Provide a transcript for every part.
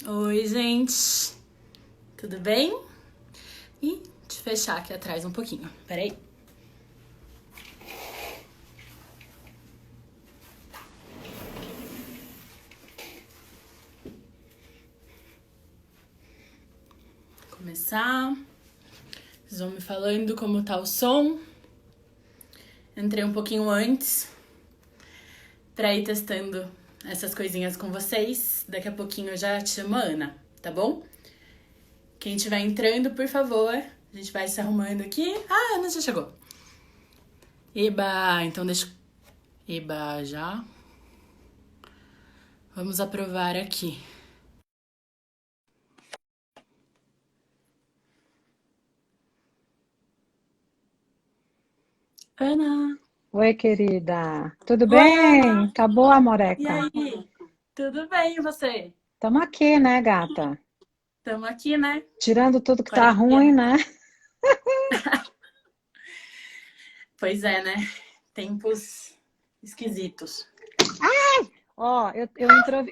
Oi, gente. Tudo bem? E te fechar aqui atrás um pouquinho. Peraí. Começar. Vocês vão me falando como tá o som. Entrei um pouquinho antes pra ir testando essas coisinhas com vocês. Daqui a pouquinho eu já te chamo a Ana, tá bom? Quem estiver entrando, por favor, a gente vai se arrumando aqui. Ah, a Ana já chegou. Eba, então deixa... Eba, já. Vamos aprovar aqui. Ana! Oi, querida. Tudo Oi, bem? Ana! Tá boa, E moreca? aí? Tudo bem, e você? Tamo aqui, né, gata? Estamos aqui, né? Tirando tudo que tá ruim, Quarentena. né? Pois é, né? Tempos esquisitos. Ó,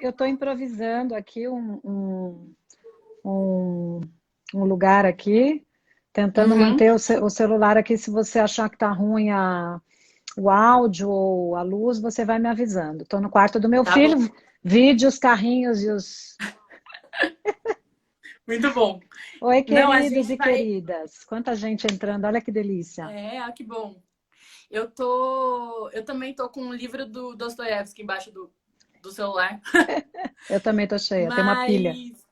eu tô improvisando aqui um, um lugar aqui, tentando Uhum. manter o celular aqui. Se você achar que tá ruim o áudio ou a luz, você vai me avisando. Tô no quarto do meu Tá bom. filho, vídeos, carrinhos e os... Muito bom. Oi, Não, a queridos gente e vai. queridas. Quanta gente entrando, olha que delícia. Que bom. Eu também tô com um livro do Dostoiévski embaixo do celular. Eu também tô cheia, tem uma pilha. Mas.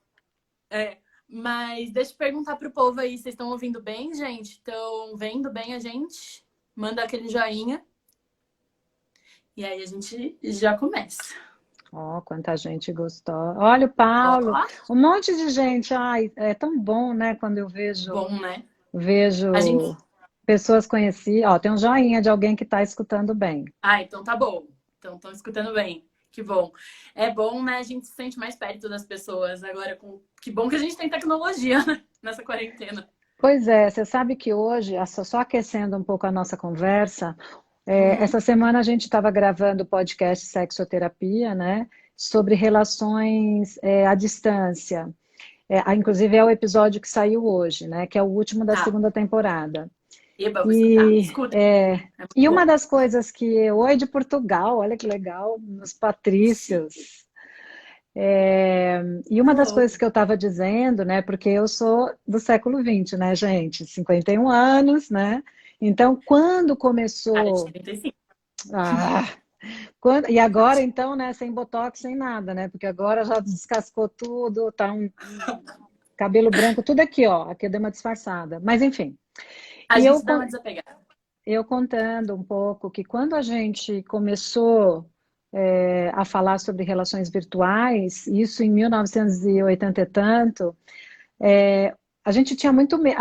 É. Mas deixa eu perguntar pro povo aí, vocês estão ouvindo bem, gente? Estão vendo bem a gente? Manda aquele joinha. E aí a gente já começa. Ó, quanta gente gostou. Olha o Ó, Paulo, um monte de gente. Ai, é tão bom, né, quando eu bom, né? A gente. vejo pessoas conhecidas. Ó, tem um joinha de alguém que está escutando bem. Ah, então tá bom. Então estão escutando bem. Que bom. É bom, né? A gente se sente mais perto das pessoas agora com. Que bom que a gente tem tecnologia, né? Nessa quarentena. Pois é, você sabe que hoje, só aquecendo um pouco a nossa conversa, Uhum. essa semana a gente estava gravando o podcast Sexoterapia, né, sobre relações à distância. Inclusive é o episódio que saiu hoje, né, que é o último da Tá. segunda temporada. Eba, vou escutar. E, Escuta. é, É muito e uma bom. das coisas que... Oi, de Portugal, olha que legal, nos Chique. Patrícios. E uma das Hello. coisas que eu estava dizendo, né, porque eu sou do século XX, né, gente, 51 anos, né? Então, quando Cara de começou... 35. Ah, e agora, então, né, sem botox, sem nada, né? Porque agora já descascou tudo, tá um cabelo branco, tudo aqui, ó. Aqui eu dei uma disfarçada. Mas, enfim. A E gente dá uma desapegada. eu contando um pouco que quando a gente começou a falar sobre relações virtuais, isso em 1980 e oitenta e tanto, a gente tinha muito medo.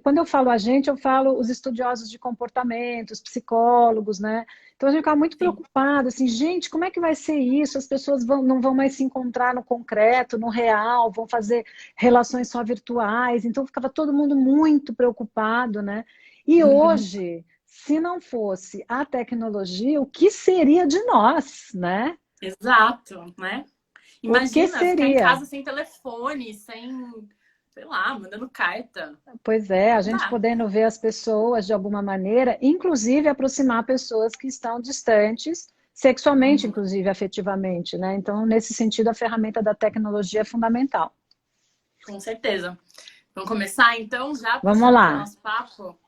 Quando eu falo a gente, eu falo os estudiosos de comportamento, os psicólogos, né? Então a gente ficava muito Sim. preocupado, assim, gente, como é que vai ser isso? As pessoas não vão mais se encontrar no concreto, no real, vão fazer relações só virtuais. Então ficava todo mundo muito preocupado, né? E Uhum. hoje, se não fosse a tecnologia, o que seria de nós, né? Exato, né? O que Imagina ficar em seria? casa sem telefone, sem, sei lá, mandando carta. Pois é, a Não gente dá. podendo ver as pessoas de alguma maneira, inclusive aproximar pessoas que estão distantes, sexualmente, Uhum. inclusive afetivamente, né? Então, nesse sentido, a ferramenta da tecnologia é fundamental. Com certeza. Vamos começar então, já Vamos puxando para o lá. nosso papo.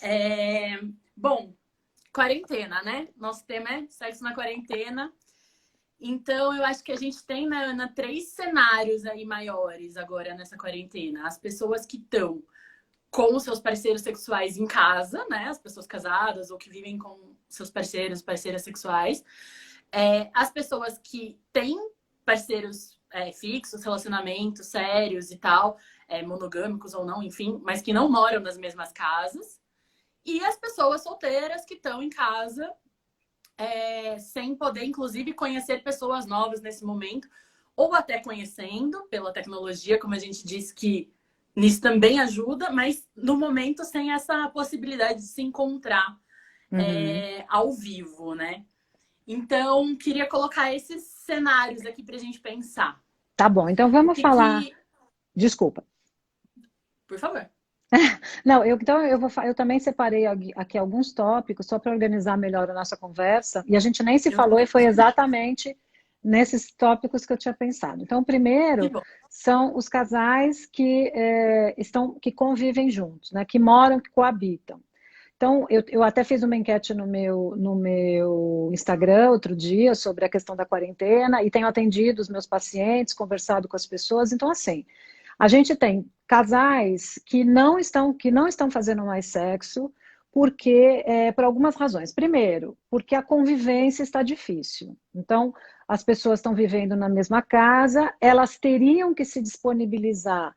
É... Bom, quarentena, né? Nosso tema é sexo na quarentena. Então, eu acho que a gente tem, né, Ana, três cenários aí maiores agora nessa quarentena. As pessoas que estão com os seus parceiros sexuais em casa, né? As pessoas casadas ou que vivem com seus parceiros, parceiras sexuais. As pessoas que têm parceiros fixos, relacionamentos sérios e tal, monogâmicos ou não, enfim, mas que não moram nas mesmas casas. E as pessoas solteiras que estão em casa sem poder, inclusive, conhecer pessoas novas nesse momento, ou até conhecendo pela tecnologia, como a gente disse que nisso também ajuda, mas no momento sem essa possibilidade de se encontrar Uhum. ao vivo, né? Então, queria colocar esses cenários aqui para a gente pensar. Tá bom, então O vamos que falar. que... Desculpa. Por favor. Não, eu também separei aqui alguns tópicos só para organizar melhor a nossa conversa, e a gente nem se Eu falou e também. foi exatamente nesses tópicos que eu tinha pensado. Então, o Que primeiro bom. são os casais que convivem juntos, né, que moram, que coabitam. Então, eu até fiz uma enquete no meu Instagram outro dia sobre a questão da quarentena e tenho atendido os meus pacientes, conversado com as pessoas. Então, assim, a gente tem casais que não estão fazendo mais sexo porque, por algumas razões. Primeiro, porque a convivência está difícil. Então, as pessoas estão vivendo na mesma casa, elas teriam que se disponibilizar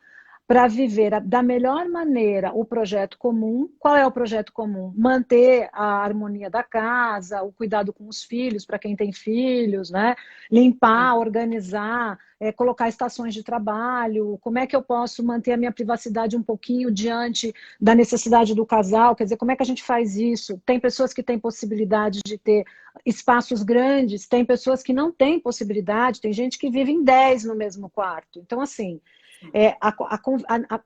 para viver da melhor maneira o projeto comum. Qual é o projeto comum? Manter a harmonia da casa, o cuidado com os filhos, para quem tem filhos, né? Sim. Limpar, organizar, colocar estações de trabalho, como é que eu posso manter a minha privacidade um pouquinho diante da necessidade do casal, quer dizer, como é que a gente faz isso? Tem pessoas que têm possibilidade de ter espaços grandes, tem pessoas que não têm possibilidade, tem gente que vive em 10 no mesmo quarto. Então, assim, é, a, a,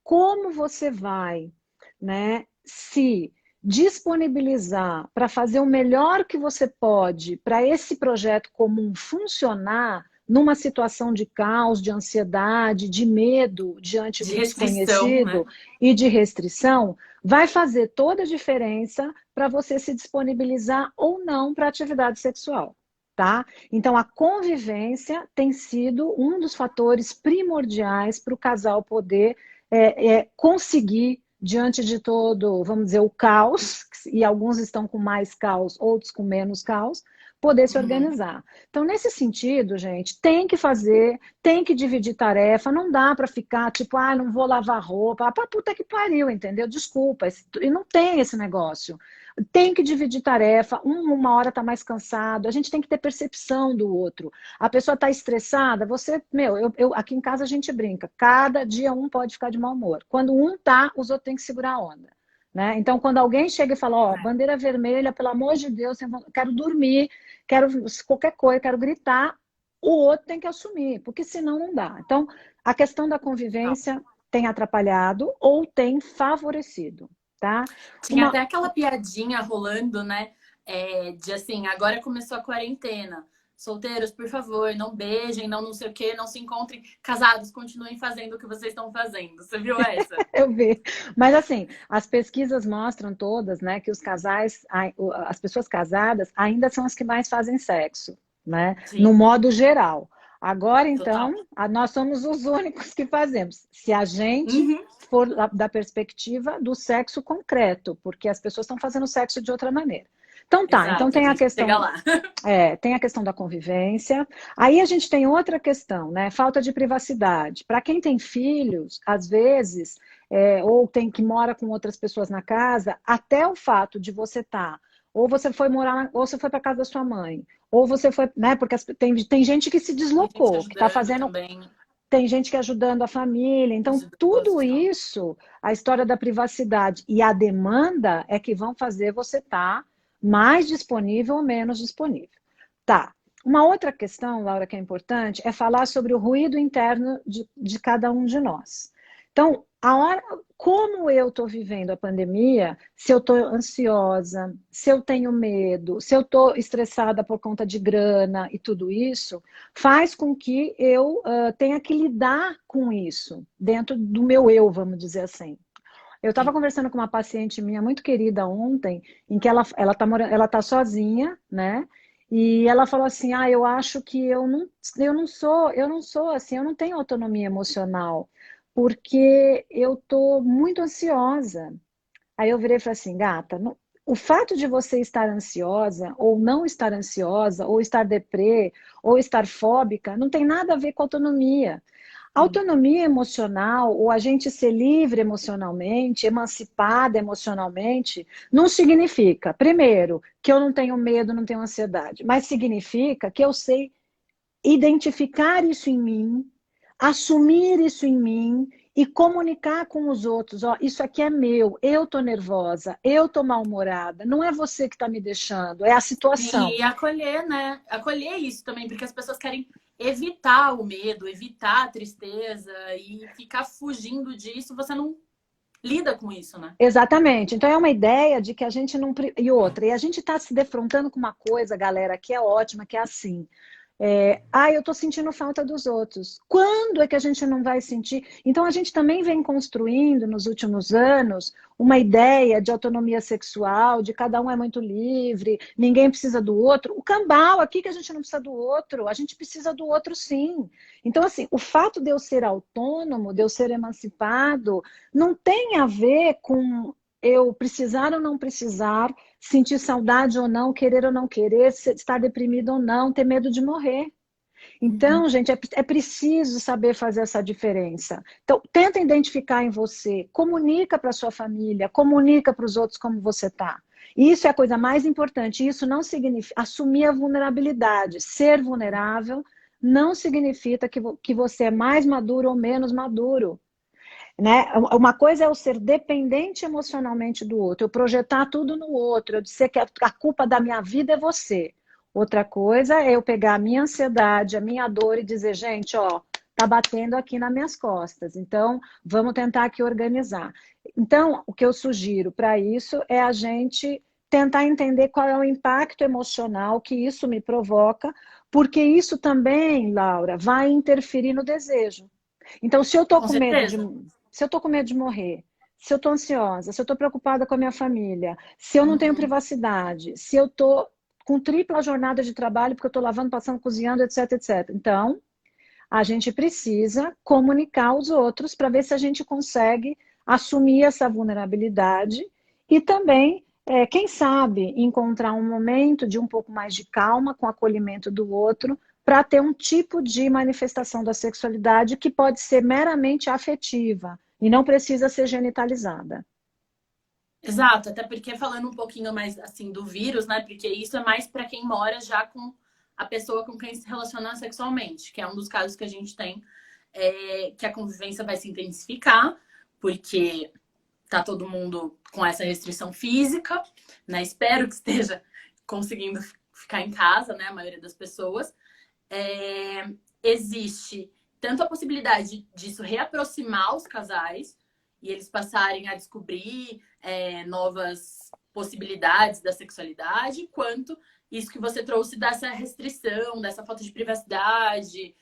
como você vai, né, se disponibilizar para fazer o melhor que você pode para esse projeto comum funcionar numa situação de caos, de ansiedade, de medo diante De do restrição, né? desconhecido e de restrição, vai fazer toda a diferença para você se disponibilizar ou não para a atividade sexual. Tá? Então, a convivência tem sido um dos fatores primordiais para o casal poder conseguir, diante de todo, vamos dizer, o caos, e alguns estão com mais caos, outros com menos caos, poder se Uhum. organizar. Então, nesse sentido, gente, tem que fazer, tem que dividir tarefa, não dá para ficar tipo, não vou lavar roupa, pra puta que pariu, entendeu? Desculpa, e não tem esse negócio. Tem que dividir tarefa, uma hora está mais cansado, a gente tem que ter percepção do outro. A pessoa está estressada, aqui em casa a gente brinca, cada dia um pode ficar de mau humor. Quando um tá, os outros têm que segurar a onda. Né? Então, quando alguém chega e fala, ó, bandeira vermelha, pelo amor de Deus, eu quero dormir, quero qualquer coisa, quero gritar, o outro tem que assumir, porque senão não dá. Então, a questão da convivência tem atrapalhado ou tem favorecido, tá? Tinha Uma, até aquela piadinha rolando, né? De assim, agora começou a quarentena. Solteiros, por favor, não beijem, não sei o quê, não se encontrem. Casados, continuem fazendo o que vocês estão fazendo. Você viu essa? Eu vi. Mas assim, as pesquisas mostram todas, né, que os casais, as pessoas casadas ainda são as que mais fazem sexo, né? No Sim, modo geral. Agora, total. então, nós somos os únicos que fazemos. Se a gente Uhum. for da perspectiva do sexo concreto, porque as pessoas estão fazendo sexo de outra maneira. Então tá, então Exato, a tem a gente chega questão lá. tem a questão da convivência. Aí a gente tem outra questão, né? Falta de privacidade. Para quem tem filhos, às vezes, ou tem que mora com outras pessoas na casa, até o fato de você estar, ou você foi morar, ou você foi para casa da sua mãe, ou você foi, né? Porque tem gente que se Tem gente deslocou, que está ajudando fazendo, também, tem gente que ajudando a família. Então, tudo idosos e tal. isso, a história da privacidade e a demanda é que vão fazer você estar mais disponível ou menos disponível. Tá. Uma outra questão, Laura, que é importante, é falar sobre o ruído interno de cada um de nós. Então, como eu estou vivendo a pandemia, se eu estou ansiosa, se eu tenho medo, se eu estou estressada por conta de grana e tudo isso, faz com que eu tenha que lidar com isso dentro do meu eu, vamos dizer assim. Eu estava Sim. conversando com uma paciente minha muito querida ontem, em que ela tá sozinha, né? E ela falou assim: eu acho que eu não sou assim, eu não tenho autonomia emocional, porque eu tô muito ansiosa. Aí eu virei e falei assim, gata, o fato de você estar ansiosa, ou não estar ansiosa, ou estar deprê, ou estar fóbica, não tem nada a ver com autonomia. Sim. Autonomia emocional, ou a gente ser livre emocionalmente, emancipada emocionalmente, não significa, primeiro, que eu não tenho medo, não tenho ansiedade, mas significa que eu sei identificar isso em mim, assumir isso em mim e comunicar com os outros, ó, isso aqui é meu, eu tô nervosa, eu tô mal-humorada, não é você que tá me deixando, é a situação. E acolher, né? Acolher isso também, porque as pessoas querem evitar o medo, evitar a tristeza e ficar fugindo disso, você não lida com isso, né? Exatamente. Então é uma ideia de que a gente não. E outra, e a gente está se defrontando com uma coisa, galera, que é ótima, que é assim. Eu estou sentindo falta dos outros. Quando é que a gente não vai sentir? Então, a gente também vem construindo nos últimos anos uma ideia de autonomia sexual, de cada um é muito livre, ninguém precisa do outro. O cambal aqui que a gente não precisa do outro, a gente precisa do outro sim. Então, assim, o fato de eu ser autônomo, de eu ser emancipado, não tem a ver com eu precisar ou não precisar, sentir saudade ou não, querer ou não querer, estar deprimido ou não, ter medo de morrer. Uhum. Então, gente, é preciso saber fazer essa diferença. Então, tenta identificar em você, comunica para sua família, comunica para os outros como você está. Isso é a coisa mais importante. Isso não significa assumir a vulnerabilidade. Ser vulnerável não significa que você é mais maduro ou menos maduro. Né? Uma coisa é eu ser dependente emocionalmente do outro, eu projetar tudo no outro, eu dizer que a culpa da minha vida é você. Outra coisa é eu pegar a minha ansiedade, a minha dor e dizer, gente, ó, tá batendo aqui nas minhas costas, então vamos tentar aqui organizar. Então, o que eu sugiro para isso é a gente tentar entender qual é o impacto emocional que isso me provoca, porque isso também, Laura, vai interferir no desejo. Então, se eu estou Com com medo de, certeza. se eu estou com medo de morrer, se eu estou ansiosa, se eu estou preocupada com a minha família, se eu não tenho Uhum. privacidade, se eu estou com tripla jornada de trabalho porque eu estou lavando, passando, cozinhando, etc, etc. Então, a gente precisa comunicar aos outros para ver se a gente consegue assumir essa vulnerabilidade e também, quem sabe, encontrar um momento de um pouco mais de calma com o acolhimento do outro para ter um tipo de manifestação da sexualidade que pode ser meramente afetiva e não precisa ser genitalizada. Exato, até porque falando um pouquinho mais assim do vírus, né? Porque isso é mais para quem mora já com a pessoa com quem se relaciona sexualmente, que é um dos casos que a gente tem, que a convivência vai se intensificar, porque tá todo mundo com essa restrição física, né? Espero que esteja conseguindo ficar em casa, né? A maioria das pessoas. Existe tanto a possibilidade disso reaproximar os casais e eles passarem a descobrir novas possibilidades da sexualidade, quanto isso que você trouxe dessa restrição, dessa falta de privacidade,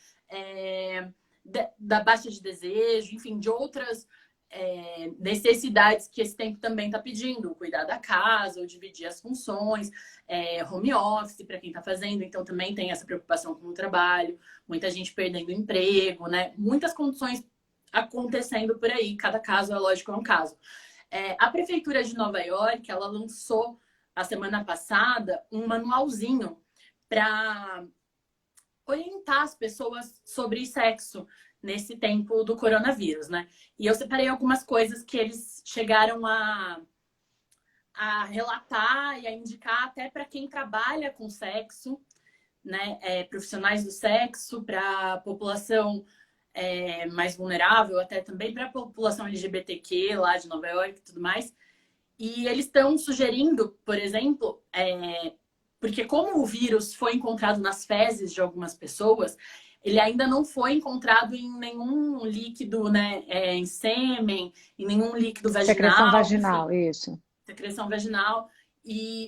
da baixa de desejo, enfim, de outras necessidades que esse tempo também está pedindo, cuidar da casa, ou dividir as funções, home office para quem está fazendo, então também tem essa preocupação com o trabalho, muita gente perdendo emprego, né? Muitas condições acontecendo por aí, cada caso, é lógico, é um caso. A Prefeitura de Nova York, ela lançou a semana passada um manualzinho para orientar as pessoas sobre sexo nesse tempo do coronavírus, né? E eu separei algumas coisas que eles chegaram a relatar e a indicar até para quem trabalha com sexo, né? Profissionais do sexo, para a população mais vulnerável, até também para a população LGBTQ lá de Nova York e tudo mais. E eles estão sugerindo, por exemplo, porque como o vírus foi encontrado nas fezes de algumas pessoas, ele ainda não foi encontrado em nenhum líquido, né? Em sêmen, em nenhum líquido Secreção vaginal, enfim, vaginal, isso. secreção vaginal.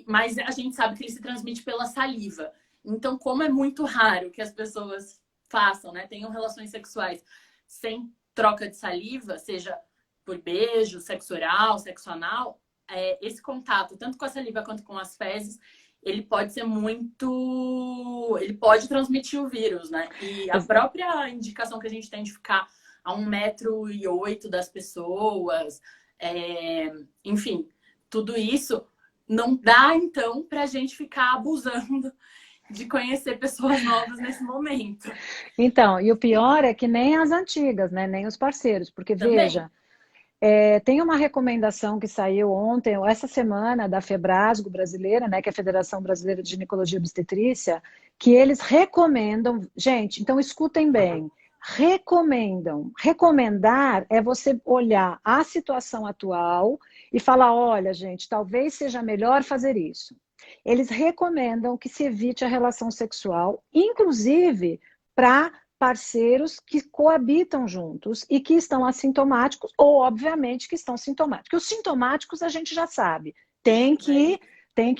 Mas a gente sabe que ele se transmite pela saliva. Então, como é muito raro que as pessoas façam, né? Tenham relações sexuais sem troca de saliva, seja por beijo, sexo oral, sexo anal, esse contato, tanto com a saliva quanto com as fezes, ele pode ser muito. Ele pode transmitir o vírus, né? E a própria indicação que a gente tem de ficar a 1,8 m das pessoas, enfim, tudo isso não dá, então, para a gente ficar abusando de conhecer pessoas novas nesse momento. Então, e o pior é que nem as antigas, né? Nem os parceiros, porque Também. veja, tem uma recomendação que saiu ontem, ou essa semana, da Febrasgo brasileira, né, que é a Federação Brasileira de Ginecologia e Obstetrícia, que eles recomendam, gente, então escutem bem, recomendam. Recomendar é você olhar a situação atual e falar, olha, gente, talvez seja melhor fazer isso. Eles recomendam que se evite a relação sexual, inclusive para parceiros que coabitam juntos e que estão assintomáticos ou, obviamente, que estão sintomáticos. Os sintomáticos a gente já sabe, tem que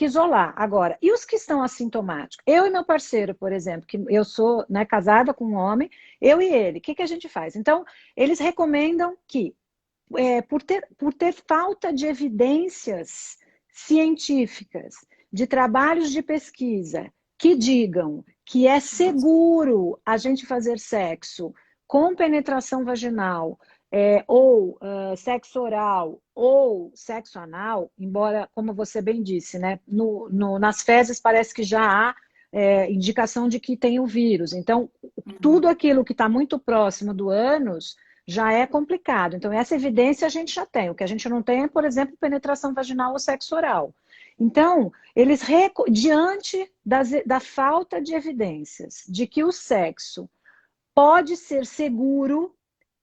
isolar. Agora, e os que estão assintomáticos? Eu e meu parceiro, por exemplo, que eu sou, né, casada com um homem, eu e ele, o que a gente faz? Então, eles recomendam que, por ter falta de evidências científicas, de trabalhos de pesquisa que digam que é seguro a gente fazer sexo com penetração vaginal, ou sexo oral ou sexo anal, embora, como você bem disse, né, nas fezes parece que já há indicação de que tem o vírus. Então, tudo aquilo que está muito próximo do ânus já é complicado. Então, essa evidência a gente já tem. O que a gente não tem é, por exemplo, penetração vaginal ou sexo oral. Então, eles, diante da falta de evidências de que o sexo pode ser seguro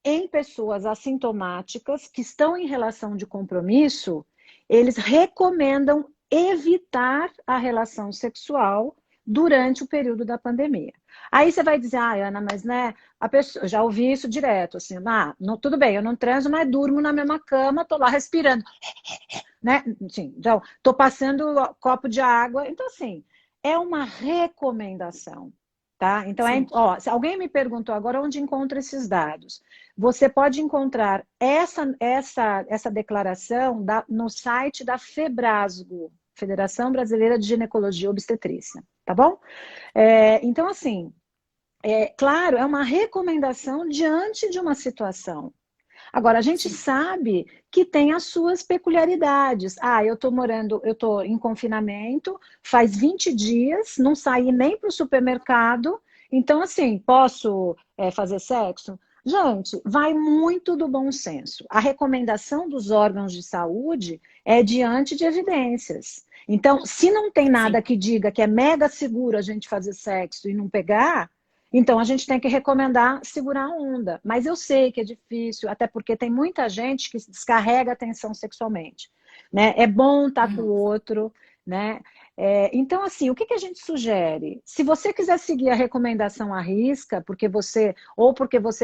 em pessoas assintomáticas que estão em relação de compromisso, eles recomendam evitar a relação sexual durante o período da pandemia. Aí você vai dizer, Ana, mas né, a pessoa, já ouvi isso direto, assim, não, tudo bem, eu não transo, mas durmo na mesma cama, tô lá respirando, né? Sim, então, tô passando copo de água, então assim, é uma recomendação, tá? Então, se alguém me perguntou agora onde encontra esses dados, você pode encontrar essa declaração no site da FEBRASGO, Federação Brasileira de Ginecologia e Obstetrícia, tá bom? Então, assim, claro, é uma recomendação diante de uma situação. Agora, a gente sabe que tem as suas peculiaridades. Eu estou em confinamento, faz 20 dias, não saí nem para o supermercado, então, assim, posso fazer sexo? Gente, vai muito do bom senso. A recomendação dos órgãos de saúde é diante de evidências. Então, se não tem nada que diga que é mega seguro a gente fazer sexo e não pegar, então a gente tem que recomendar segurar a onda. Mas eu sei que é difícil, até porque tem muita gente que descarrega a tensão sexualmente, né? É bom estar com o outro, né? Então, assim, o que a gente sugere? Se você quiser seguir a recomendação à risca, porque você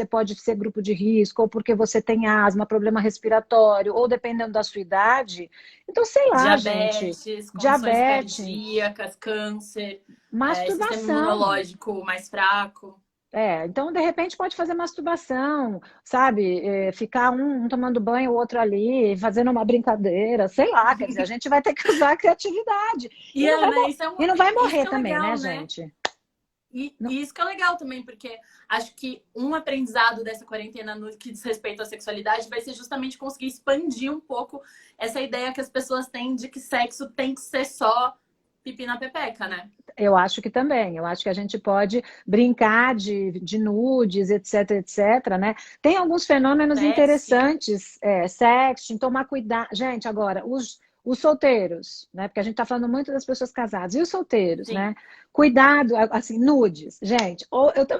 pode ser grupo de risco, ou porque você tem asma, problema respiratório, ou dependendo da sua idade, então, sei lá, diabetes, condições cardíacas, câncer, sistema masturbação. imunológico mais fraco. Então, de repente, pode fazer masturbação, sabe? Ficar um tomando banho, o outro ali, fazendo uma brincadeira, sei lá, quer dizer, a gente vai ter que usar a criatividade. E Ana, não vai morrer é também, legal, né, gente? E isso que é legal também, porque acho que um aprendizado dessa quarentena no que diz respeito à sexualidade vai ser justamente conseguir expandir um pouco essa ideia que as pessoas têm de que sexo tem que ser só pipi na pepeca, né? Eu acho que também. Eu acho que a gente pode brincar de nudes, etc, etc, né? Tem alguns fenômenos interessantes, sexting, tomar cuidado. Gente, agora, os solteiros, né? Porque a gente tá falando muito das pessoas casadas. E os solteiros, né? Cuidado, assim, nudes. Gente,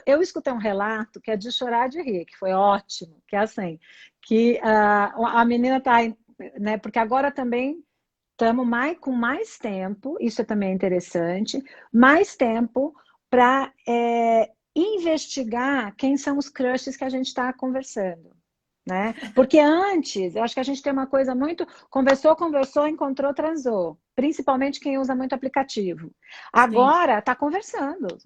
eu escutei um relato que é de chorar de rir, que foi ótimo, que é assim, que a menina tá, né? Porque agora também estamos com mais tempo, isso também é interessante, mais tempo para investigar quem são os crushes que a gente está conversando, né? Porque antes, eu acho que a gente tem uma coisa muito... Conversou, encontrou, transou. Principalmente quem usa muito aplicativo. Agora está conversando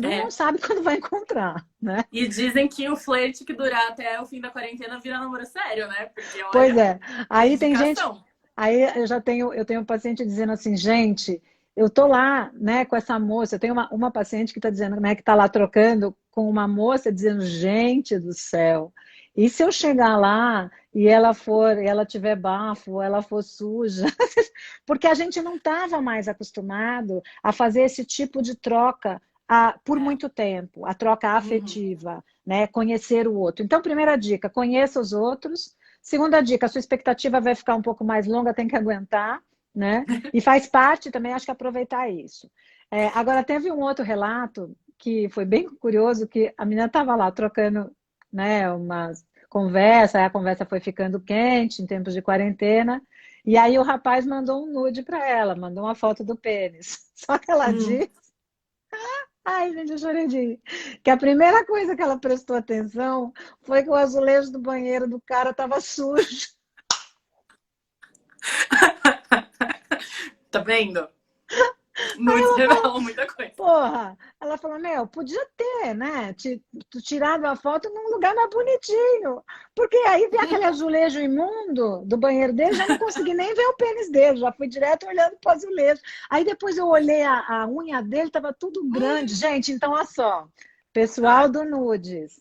e não sabe quando vai encontrar, né? E dizem que o flerte que durar até o fim da quarentena vira namoro sério, né? Porque, olha, pois é. Aí tem dedicação. gente... Aí eu tenho um paciente dizendo assim, gente, eu tô lá, né, com essa moça, eu tenho uma paciente que está dizendo, né, que está lá trocando com uma moça, dizendo, gente do céu, e se eu chegar lá e ela tiver bafo, ou ela for suja? Porque a gente não estava mais acostumado a fazer esse tipo de troca por muito tempo, a troca afetiva, né, conhecer o outro. Então, primeira dica, conheça os outros. Segunda dica, a sua expectativa vai ficar um pouco mais longa, tem que aguentar, né? E faz parte também, acho que aproveitar isso. Agora, teve um outro relato que foi bem curioso, que a menina estava lá trocando, né, uma conversa, aí a conversa foi ficando quente em tempos de quarentena, e aí o rapaz mandou um nude para ela, mandou uma foto do pênis. Só que ela disse Ai, gente, eu chorei de rir. Que a primeira coisa que ela prestou atenção foi que o azulejo do banheiro do cara estava sujo. Tá vendo? Aí Nudes ela falou, revelam muita coisa. porra, ela falou, meu, podia ter, né? Tirado a foto num lugar mais bonitinho. Porque aí vi aquele azulejo imundo do banheiro dele, já não consegui nem ver o pênis dele, já fui direto olhando pro azulejo. Aí depois eu olhei a unha dele, tava tudo grande. Gente, então olha só, pessoal Tá. do Nudes.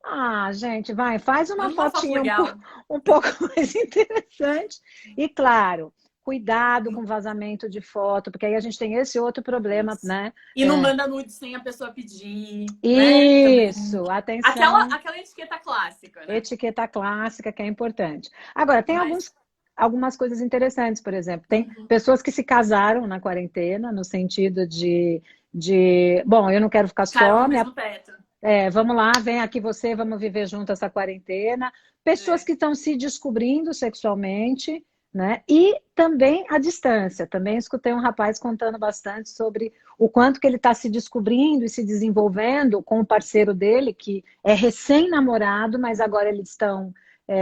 Ah, gente, vai, faz uma Manda uma foto fotinha legal. um pouco mais interessante. E claro, cuidado com vazamento de foto, porque aí a gente tem esse outro problema, Isso. né? E não É, manda nude sem a pessoa pedir, né? Também. isso, atenção, Aquela etiqueta clássica, né? etiqueta clássica que é importante. Agora, tem Mas. algumas coisas interessantes, por exemplo, tem Uhum. pessoas que se casaram na quarentena, no sentido bom, eu não quero ficar Ficaram no só, mesmo teto. vamos lá, vem aqui você, vamos viver junto essa quarentena. Pessoas É. que estão se descobrindo sexualmente, né? E também à distância. Também escutei um rapaz contando bastante sobre o quanto que ele está se descobrindo e se desenvolvendo com o parceiro dele, que é recém-namorado, mas agora eles estão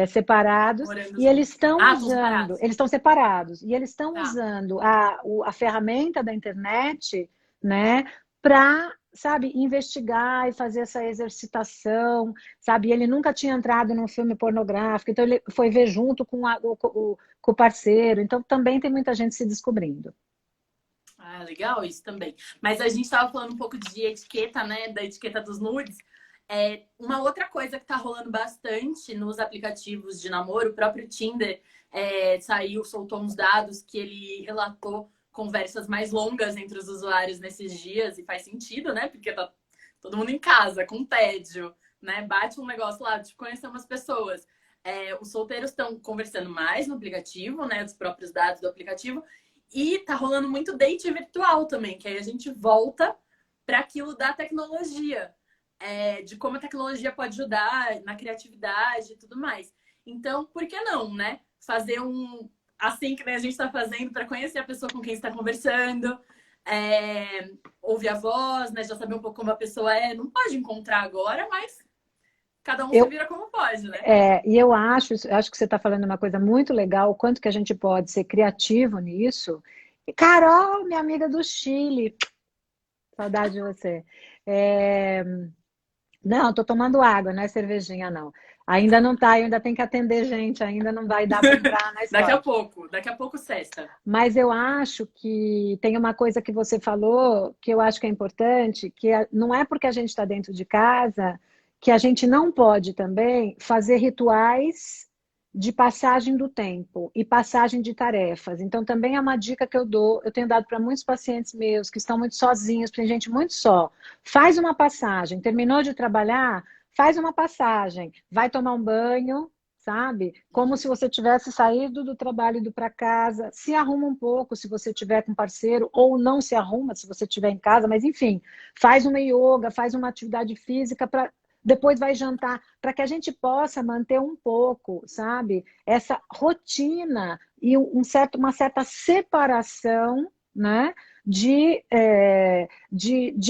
separados Morando e eles juntos. estão Ah, estão usando, separados. eles estão separados e eles estão Tá. usando a ferramenta da internet, né, para, sabe, investigar e fazer essa exercitação, sabe? Ele nunca tinha entrado num filme pornográfico, então ele foi ver junto com o parceiro. Então também tem muita gente se descobrindo. Ah, legal isso também. Mas a gente estava falando um pouco de etiqueta, né? Da etiqueta dos nudes. Uma outra coisa que tá rolando bastante nos aplicativos de namoro, o próprio Tinder saiu, soltou uns dados que ele relatou conversas mais longas entre os usuários nesses dias, e faz sentido, né? Porque tá todo mundo em casa, com tédio, né? Bate um negócio lá, de conhecer umas pessoas. Os solteiros estão conversando mais no aplicativo, né? Os próprios dados do aplicativo. E tá rolando muito date virtual também, que aí a gente volta para aquilo da tecnologia, de como a tecnologia pode ajudar na criatividade e tudo mais. Então, por que não, né? Fazer assim que a gente está fazendo para conhecer a pessoa com quem está conversando, ouvir a voz, né? Já saber um pouco como a pessoa é. Não pode encontrar agora, mas cada um se Eu, vira como pode, né? e eu acho que você está falando uma coisa muito legal, o quanto que a gente pode ser criativo nisso. E Carol, minha amiga do Chile, saudade de você. É, Não, estou tomando água, não é cervejinha, não. Ainda não tá, eu ainda tenho que atender gente, ainda não vai dar para entrar na história. Daqui a pouco sexta. Mas eu acho que tem uma coisa que você falou que eu acho que é importante, não é porque a gente está dentro de casa que a gente não pode também fazer rituais de passagem do tempo e passagem de tarefas. Então, também é uma dica que eu dou, eu tenho dado para muitos pacientes meus que estão muito sozinhos, tem gente muito só. Faz uma passagem, terminou de trabalhar, faz uma passagem, vai tomar um banho, sabe? Como se você tivesse saído do trabalho e ido para casa. Se arruma um pouco se você tiver com parceiro, ou não se arruma se você estiver em casa, mas enfim, faz uma yoga, faz uma atividade física para depois vai jantar, para que a gente possa manter um pouco, sabe? Essa rotina e uma certa separação, né? De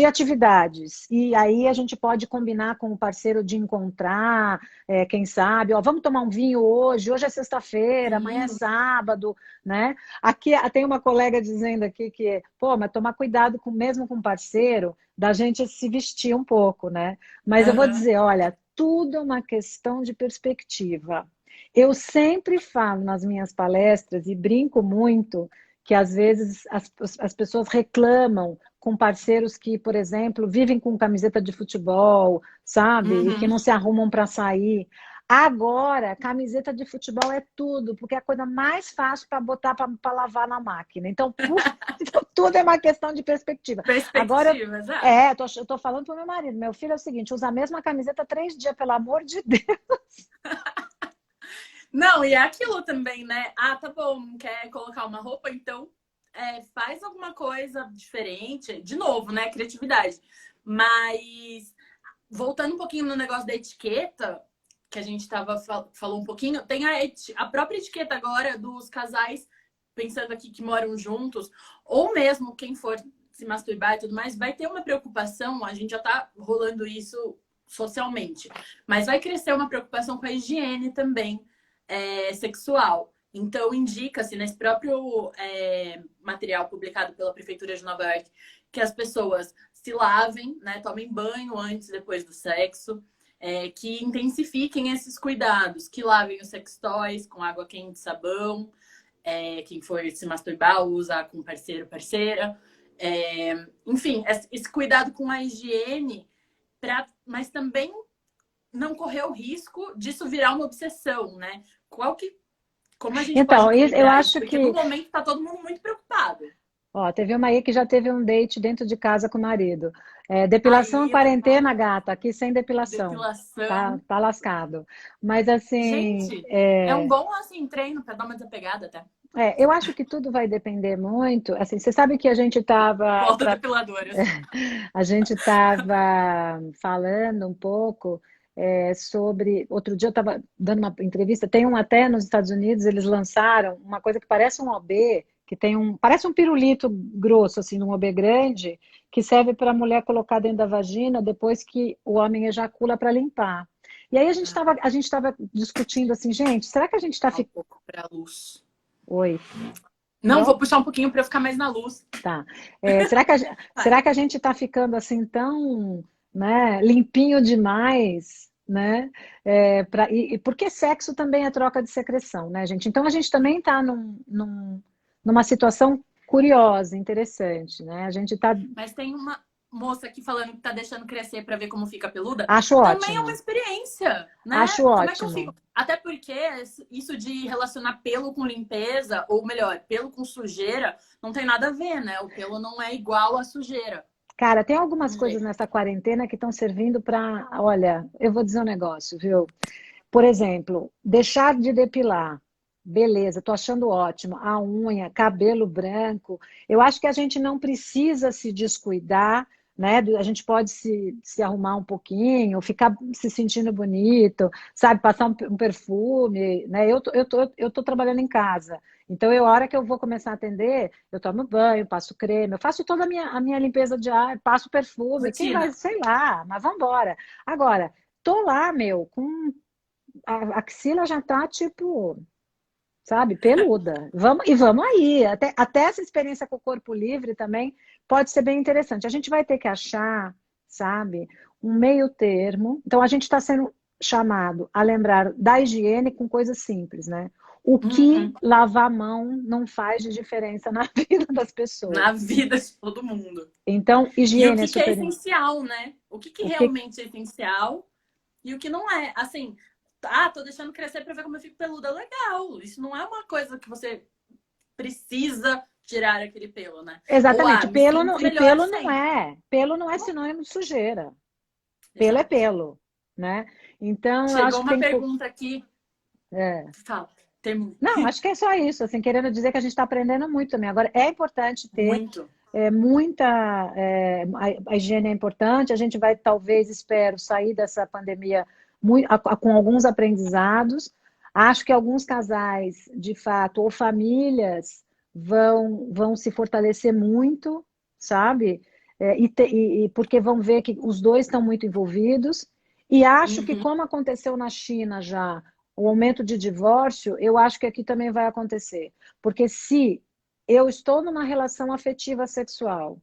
atividades. E aí a gente pode combinar com o parceiro de encontrar, quem sabe, ó, vamos tomar um vinho hoje é sexta-feira, amanhã é Sim. sábado, né? Aqui tem uma colega dizendo aqui que, pô, mas tomar cuidado mesmo com o parceiro, da gente se vestir um pouco, né? Mas eu vou Uhum. dizer, olha, tudo é uma questão de perspectiva. Eu sempre falo nas minhas palestras e brinco muito que às vezes as pessoas reclamam com parceiros que, por exemplo, vivem com camiseta de futebol, sabe? E que Uhum. não se arrumam para sair. Agora, camiseta de futebol é tudo, porque é a coisa mais fácil para botar para lavar na máquina. Então, então, tudo é uma questão de perspectiva. Agora, Perspectiva, exato. eu tô falando pro meu marido. Meu filho é o seguinte: usa a mesma camiseta 3 dias, pelo amor de Deus. Não, e é aquilo também, né? Ah, tá bom, quer colocar uma roupa, então faz alguma coisa diferente. De novo, né? Criatividade. Mas voltando um pouquinho no negócio da etiqueta, que a gente falou um pouquinho, tem a própria etiqueta agora dos casais, pensando aqui que moram juntos, ou mesmo quem for se masturbar e tudo mais, vai ter uma preocupação, a gente já tá rolando isso socialmente, mas vai crescer uma preocupação com a higiene também sexual. Então, indica-se nesse próprio material publicado pela Prefeitura de Nova York que as pessoas se lavem, né, tomem banho antes e depois do sexo, que intensifiquem esses cuidados, que lavem os sextoys com água quente e sabão, quem for se masturbar, usar com parceiro, parceira. Enfim, esse cuidado com a higiene, mas também não correr o risco disso virar uma obsessão, né? Como a gente pode Então, eu equilibrar isso? acho Porque no que... momento tá todo mundo muito preocupado. Ó, teve uma aí que já teve um date dentro de casa com o marido. Depilação, Aí, quarentena, gata, aqui sem depilação. depilação. Tá lascado. Mas assim, Gente, é um bom assim treino para dar uma desapegada até. eu acho que tudo vai depender muito. Assim, você sabe que Volta depiladoras. a gente estava falando um pouco sobre. Outro dia eu estava dando uma entrevista, tem até nos Estados Unidos, eles lançaram uma coisa que parece um OB, que parece um pirulito grosso, assim, num OB grande, que serve para a mulher colocar dentro da vagina depois que o homem ejacula para limpar. E aí a gente estava discutindo assim, gente, será que a gente está Um ficando. pouco para luz. Oi. Não, vou puxar um pouquinho para eu ficar mais na luz. Tá. Será que a gente está ficando assim tão, né, limpinho demais, né? Porque sexo também é troca de secreção, né, gente? Então a gente também está numa situação curiosa, interessante, né? A gente está. Mas tem uma moça aqui falando que tá deixando crescer para ver como fica peluda. Acho Também é uma ótimo. experiência, né? Acho Como é que eu ótimo. fico? Até porque isso de relacionar pelo com limpeza, ou melhor, pelo com sujeira, não tem nada a ver, né? O pelo não é igual à sujeira. Cara, tem algumas coisas nessa quarentena que estão servindo para. Olha, eu vou dizer um negócio, viu? Por exemplo, deixar de depilar. Beleza, tô achando ótimo. A unha, cabelo branco. Eu acho que a gente não precisa se descuidar, né? A gente pode se arrumar um pouquinho, ficar se sentindo bonito, sabe? Passar um perfume, né? Eu tô trabalhando em casa. Então, a hora que eu vou começar a atender, eu tomo banho, passo creme, eu faço toda a minha limpeza de ar, passo perfume. Quem vai, Rotina. sei lá, mas vamos embora. Agora, tô lá, meu, com a axila já tá tipo, sabe, peluda. Vamos aí. Até essa experiência com o corpo livre também pode ser bem interessante. A gente vai ter que achar, sabe, um meio termo. Então a gente está sendo chamado a lembrar da higiene com coisas simples, né? O que Uhum. lavar a mão não faz de diferença na vida das pessoas. Na vida de todo mundo. Então, E o higiene é que é super. essencial, né? O que O que realmente é essencial e o que não é. Assim, tô deixando crescer para ver como eu fico peluda. Legal. Isso não é uma coisa que você precisa tirar aquele pelo, né? Ou, Exatamente, me sinto melhor sem. pelo não é sinônimo de sujeira. Pelo é Exato. pelo, né? Então, eu Chegou acho que uma tem. pergunta aqui. É. Fala. Tem Não, acho que é só isso, assim, querendo dizer que a gente está aprendendo muito também. Agora, é importante ter muito. muita. A higiene é importante, a gente vai, talvez, espero, sair dessa pandemia com alguns aprendizados. Acho que alguns casais, de fato, ou famílias, vão se fortalecer muito, sabe? Porque vão ver que os dois estão muito envolvidos. E acho que, Uhum. como aconteceu na China já, o aumento de divórcio, eu acho que aqui também vai acontecer. Porque se eu estou numa relação afetiva sexual,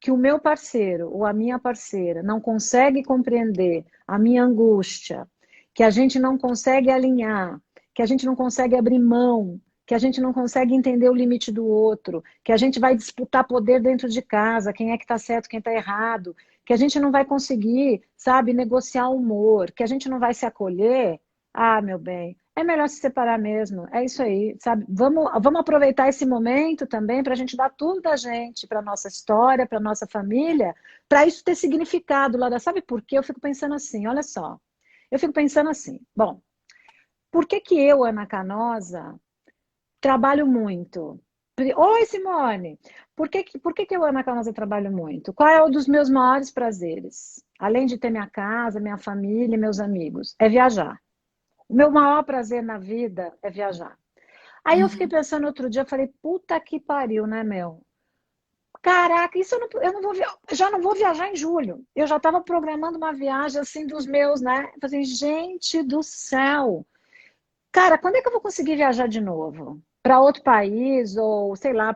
que o meu parceiro ou a minha parceira não consegue compreender a minha angústia, que a gente não consegue alinhar, que a gente não consegue abrir mão, que a gente não consegue entender o limite do outro, que a gente vai disputar poder dentro de casa, quem é que está certo, quem está errado, que a gente não vai conseguir, sabe, negociar humor, que a gente não vai se acolher. Ah, meu bem, é melhor se separar mesmo. É isso aí, sabe? Vamos aproveitar esse momento também para a gente dar tudo da gente, para nossa história, para nossa família, para isso ter significado lá. Sabe por quê? Eu fico pensando assim, olha só. Eu fico pensando assim, bom, por que que eu, Ana Canosa, trabalho muito? Oi, Simone. Por que que eu, Ana Canosa, trabalho muito? Qual é um dos meus maiores prazeres? Além de ter minha casa, minha família e meus amigos, é viajar. O meu maior prazer na vida é viajar. Aí eu fiquei Uhum. pensando outro dia, falei, puta que pariu, né, meu? Caraca, isso eu não vou, já não vou viajar em julho. Eu já estava programando uma viagem assim dos meus, né? Eu falei, gente do céu. Cara, quando é que eu vou conseguir viajar de novo? Para outro país ou sei lá,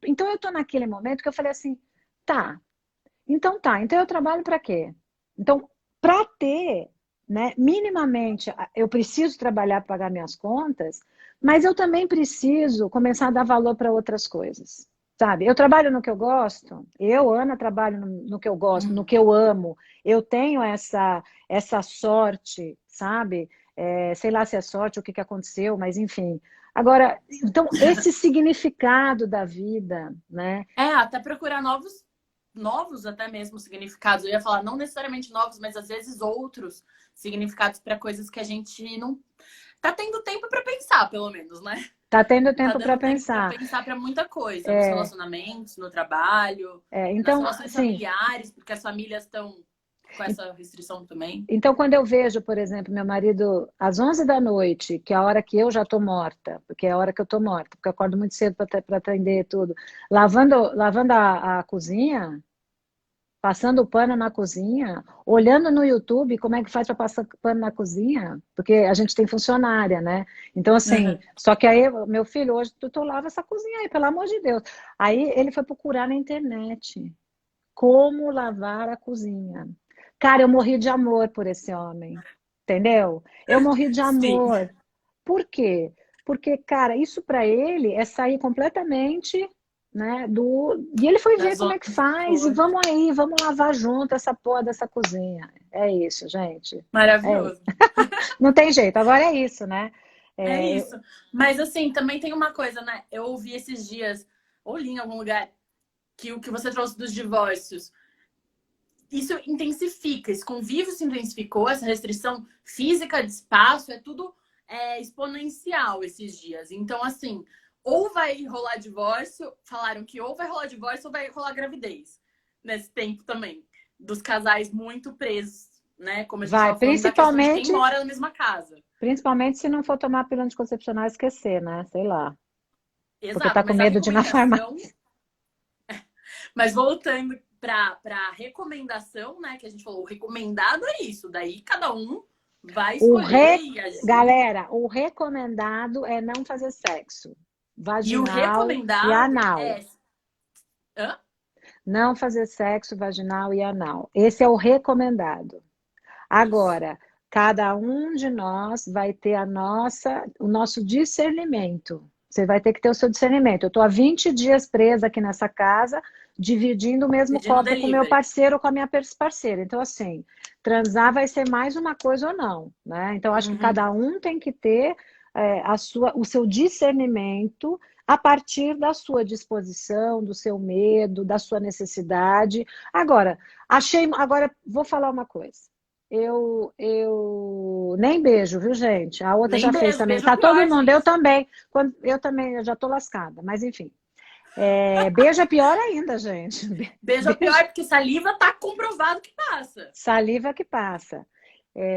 então eu tô naquele momento que eu falei assim, tá. Então eu trabalho para quê? Então, para ter, né, minimamente, eu preciso trabalhar para pagar minhas contas, mas eu também preciso começar a dar valor para outras coisas. Sabe? Eu trabalho no que eu gosto, Ana, trabalho no que eu gosto, no que eu amo. Eu tenho essa sorte, sabe? Sei lá se é sorte, o que aconteceu, mas enfim. Agora, então, esse significado da vida, né? Até procurar novos até mesmo significados. Eu ia falar não necessariamente novos, mas às vezes outros significados para coisas que a gente não tá tendo tempo para pensar, pelo menos, né? Tá tendo Tá tempo para dando tempo para pensar. pensar para muita coisa, nos relacionamentos, no trabalho, nas Então, relações assim, familiares, porque as famílias estão com essa restrição também. então quando eu vejo, por exemplo, meu marido às 11 da noite, que é a hora que eu já tô morta, porque é a hora que eu tô morta, porque eu acordo muito cedo para atender tudo, lavando a cozinha, passando o pano na cozinha, olhando no YouTube como é que faz para passar pano na cozinha, porque a gente tem funcionária, né? Então, assim, Uhum. só que aí, meu filho, hoje tu lava essa cozinha aí, pelo amor de Deus. Aí ele foi procurar na internet como lavar a cozinha. Cara, eu morri de amor por esse homem, entendeu? Eu morri de Sim, amor. Por quê? Porque, cara, isso para ele é sair completamente, né, E ele foi da ver como zona é que de faz, e conforto. vamos aí, vamos lavar junto essa porra dessa cozinha. É isso, gente. É. Maravilhoso. Não tem jeito, agora é isso, né? É É, isso. Mas assim, também tem uma coisa, né? Eu ouvi esses dias, ou li em algum lugar, que o que você trouxe dos divórcios, isso intensifica, esse convívio se intensificou, essa restrição física de espaço, é tudo exponencial esses dias. Então, assim, ou vai rolar divórcio, falaram que ou vai rolar divórcio ou vai rolar gravidez nesse tempo também, dos casais muito presos, né? Como a gente vai, estava falando da questão de quem principalmente, mora na mesma casa. principalmente se não for tomar pílula anticoncepcional, esquecer, né? Sei lá. Porque tá Exato, com mas a medo de ir na farmácia. recomendação, mas voltando para a recomendação, né, que a gente falou, o recomendado é isso, daí cada um vai O escolher re... e agir. Galera, o recomendado é não fazer sexo E o vaginal e recomendado anal. é. Hã? Não fazer sexo vaginal e anal. Esse é o recomendado. Isso. Agora, cada um de nós vai ter o nosso discernimento. Você vai ter que ter o seu discernimento. Eu estou há 20 dias presa aqui nessa casa, dividindo o mesmo Pedindo copo com o meu delivery. parceiro ou com a minha parceira. Então, assim, transar vai ser mais uma coisa ou não, né? Então, acho que Uhum. cada um tem que ter o seu discernimento a partir da sua disposição, do seu medo, da sua necessidade. Agora vou falar uma coisa. Eu nem beijo, viu, gente? A outra Nem já fez beijo. também. Beijo é Tá todo pior, mundo, eu gente. também. Eu já tô lascada, mas enfim. Beijo é pior ainda, gente. Beijo é Beijo, pior porque saliva tá comprovado que passa. saliva que passa.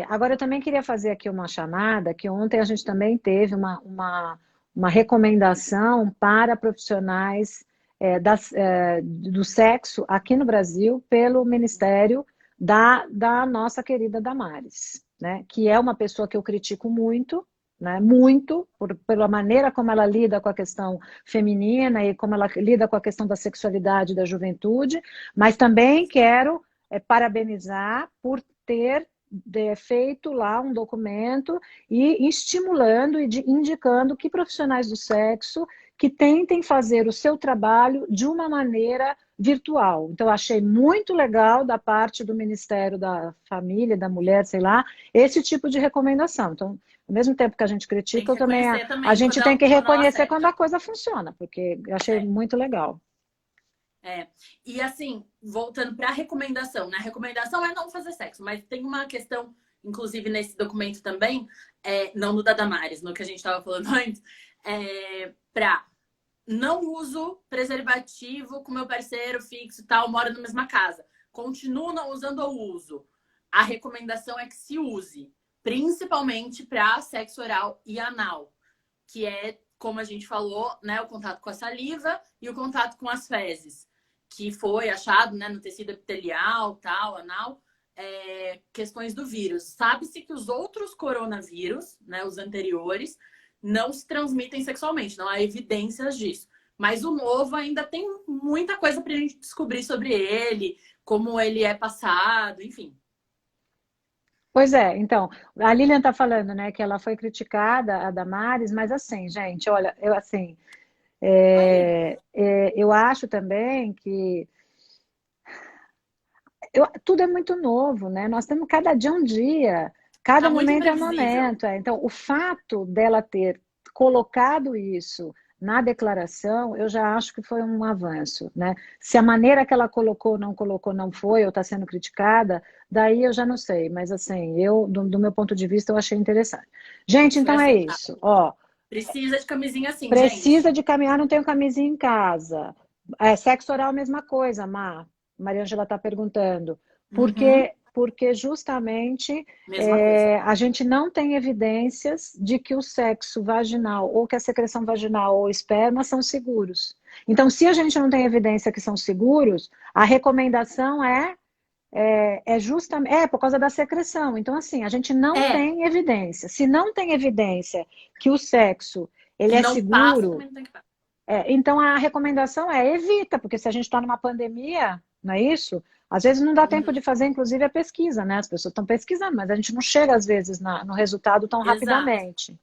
Agora, eu também queria fazer aqui uma chamada, que ontem a gente também teve uma recomendação para profissionais do sexo aqui no Brasil pelo Ministério da nossa querida Damares, né? Que é uma pessoa que eu critico muito, né? Muito, pela maneira como ela lida com a questão feminina e como ela lida com a questão da sexualidade da juventude, mas também quero parabenizar por ter feito lá um documento e estimulando e indicando que profissionais do sexo que tentem fazer o seu trabalho de uma maneira virtual. Então, achei muito legal da parte do Ministério da Família, da Mulher, sei lá, esse tipo de recomendação. Então, ao mesmo tempo que a gente Tem critica, que eu também, reconhecer a também gente tem que quando ela reconhecer quando a acerta. coisa funciona, porque eu achei É. muito legal. E assim, voltando para a recomendação, né? A recomendação é não fazer sexo, mas tem uma questão, inclusive nesse documento também, não no da Damares, no que a gente estava falando antes, para não uso preservativo com meu parceiro fixo e tal, mora na mesma casa. Continuo não usando ou uso. A recomendação é que se use, principalmente para sexo oral e anal, que é, como a gente falou, né, o contato com a saliva e o contato com as fezes. que foi achado, né, no tecido epitelial, tal, anal, questões do vírus. Sabe-se que os outros coronavírus, né, os anteriores, não se transmitem sexualmente, não há evidências disso. Mas o novo ainda tem muita coisa para a gente descobrir sobre ele, como ele é passado, enfim. Pois é, então, a Lilian está falando, né, que ela foi criticada, a Damares, mas assim, gente, olha, eu assim, eu acho também que tudo é muito novo, né? Nós temos cada dia um dia, cada Tá muito momento é um imprevisível. momento. Então, o fato dela ter colocado isso na declaração, eu já acho que foi um avanço, né? Se a maneira que ela colocou, não foi, ou está sendo criticada, daí eu já não sei. Mas assim, do meu ponto de vista, eu achei interessante. Gente, Foi então é aceitável. isso. Ó, Precisa de camisinha assim, precisa gente. de caminhar, não tenho camisinha em casa. Sexo oral, mesma coisa, Maria Angela está perguntando. Uhum. Porque justamente Mesma coisa. a gente não tem evidências de que o sexo vaginal ou que a secreção vaginal ou esperma são seguros. Então, se a gente não tem evidência que são seguros, a recomendação é justamente por causa da secreção. Então, assim, a gente não É, tem evidência. Se não tem evidência que o sexo ele que é não passa, seguro, também não tem que passar. então a recomendação é evita, porque se a gente está numa pandemia, não é isso? Às vezes não dá tempo Uhum. de fazer, inclusive, a pesquisa, né? As pessoas estão pesquisando, mas a gente não chega, às vezes, no resultado tão Exato. rapidamente. E,